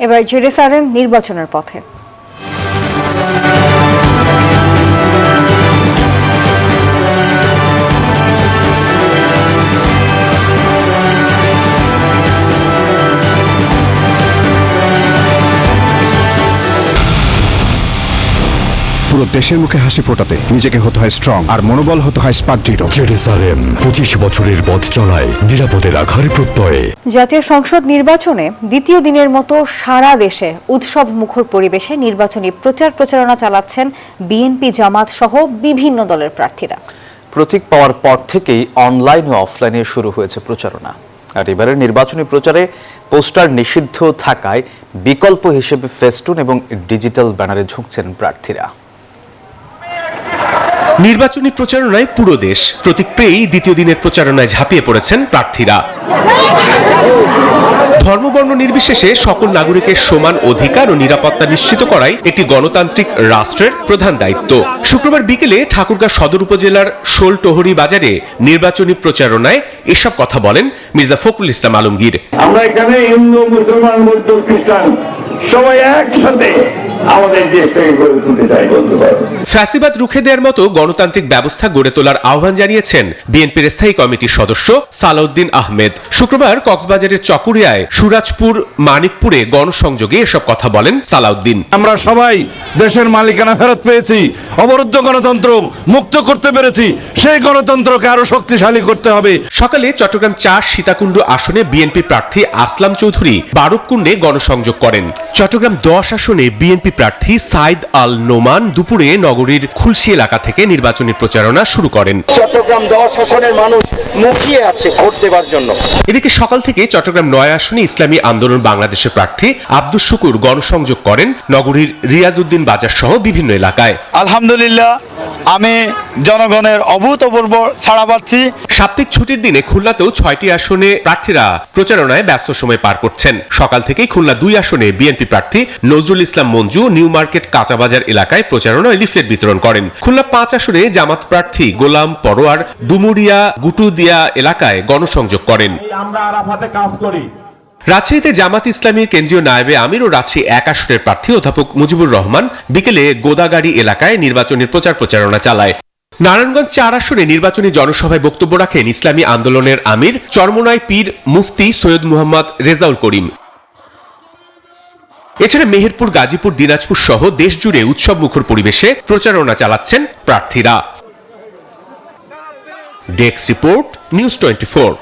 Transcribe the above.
এবার জেরুসালেম নির্বাচনের পথে। পুরো দেশের মুখে হাসি ফোটাতে নিজেকে হতে হয় স্ট্রং, আর মনোবল হতে হয় স্পার্ক জিরো। জেরুসালেম 25 বছরের পথ চলায় নিরাপদে রাখার প্রত্যয়ে। জাতীয় সংসদ নির্বাচনে দ্বিতীয় দিনের মতো সারা দেশে উৎসব মুখর পরিবেশে নির্বাচনী প্রচারণা চালাচ্ছেন বিএনপি, জামাত সহ বিভিন্ন দলের প্রার্থীরা। প্রতীক পাওয়ার পর থেকেই অনলাইন ও অফলাইনে শুরু হয়েছে প্রচারণা। আর এবারের নির্বাচনী প্রচারে পোস্টার নিষিদ্ধ থাকায় বিকল্প হিসেবে ফেস্টুন এবং ডিজিটাল ব্যানারে ঝুঁকছেন প্রার্থীরা। নির্বাচনী প্রচারণায় পুরো দেশ প্রতীক পেয়েই দ্বিতীয় দিনের প্রচারণায় ঝাঁপিয়ে পড়েছেন প্রার্থীরা। ধর্মবর্ণ নির্বিশেষে সকল নাগরিকের সমান অধিকার ও নিরাপত্তা নিশ্চিত করাই একটি গণতান্ত্রিক রাষ্ট্রের প্রধান দায়িত্ব। শুক্রবার বিকেলে ঠাকুরগাঁও সদর উপজেলার শোলটহরি বাজারে নির্বাচনী প্রচারণায় এসব কথা বলেন মির্জা ফখরুল ইসলাম আলমগীর। আমরা এখানে হিন্দু, মুসলমান, বৌদ্ধ, খ্রিস্টান সবাই একসাথে আমাদের দেশটাকে গড়ে তুলতে চাই বলতে পারবো। ফ্যাসিবাদ রুখে দেওয়ার মতো গণতান্ত্রিক ব্যবস্থা গড়ে তোলার আহ্বান জানিয়েছেন বিএনপির স্থায়ী কমিটির সদস্য সালাউদ্দিন আহমেদ। শুক্রবার কক্সবাজারের চকরিয়ায় সুরাজপুর, মানিকপুরে গণসংযোগে এসব কথা বলেন সালাউদ্দিন। আমরা সবাই দেশের মালিকানা ফেরত পেয়েছি, অবরুদ্ধ গণতন্ত্র মুক্ত করতে পেরেছি, সেই গণতন্ত্রকে আরো শক্তিশালী করতে হবে। সকালে চট্টগ্রাম ৪ সীতাকুণ্ড আসনে বিএনপি প্রার্থী আসলাম চৌধুরী বারুককুণ্ডে গণসংযোগ করেন। চট্টগ্রাম ১০ আসনে বিএনপি প্রার্থী সাইদ আল নোমান দুপুরে নগরীর খুলশি এলাকা থেকে নির্বাচনী প্রচারণা শুরু করেন। চট্টগ্রাম ১০ আসনের মানুষ মুখিয়ে আছে ভোট দেওয়ার জন্য। এদিকে সকাল থেকে চট্টগ্রাম ৯ আসনে ইসলামী আন্দোলন বাংলাদেশের প্রার্থী আব্দুস শুকুর গণসংযোগ করেন নগরীর রিয়াজউদ্দিন বাজার সহ বিভিন্ন এলাকায়। আলহামদুলিল্লাহ, আমি জনগণের অভূতপূর্ব ছাড়া পাচ্ছি। সাপ্তাহিক ছুটির দিনে খুলনাতেও ৬টি আসনে প্রার্থীরা প্রচারণায় ব্যস্ত সময় পার করছেন। সকাল থেকেই খুলনা ২ আসনে বিএনপি প্রার্থী নজরুল ইসলাম মঞ্জু নিউ মার্কেট কাঁচাবাজার এলাকায় প্রচারণায় লিফলেট বিতরণ করেন। খুলনা ৫ আসনে জামাত প্রার্থী গোলাম পরোয়ার ডুমুরিয়া গুটুদিয়া এলাকায় গণসংযোগ করেন। আমরা আরাফাতে কাজ করি। রাজশাহীতে জামাত ইসলামীর কেন্দ্রীয় নায়েবে আমির ও রাজশাহী ১ আসনের প্রার্থী অধ্যাপক মুজিবুর রহমান বিকেলে গোদাগাড়ি এলাকায় নির্বাচনী প্রচারণা চালায়। নারায়ণগঞ্জ ৪ আসনে নির্বাচনী জনসভায় বক্তব্য রাখেন ইসলামী আন্দোলনের আমির চরমোনাই পীর মুফতি সৈয়দ মুহাম্মদ রেজাউল করিম। এছাড়া মেহেরপুর, গাজীপুর, দিনাজপুর সহ দেশ জুড়ে উৎসব মুখর পরিবেশে প্রচারণা চালাচ্ছেন প্রার্থীরা। Desk report, news 24।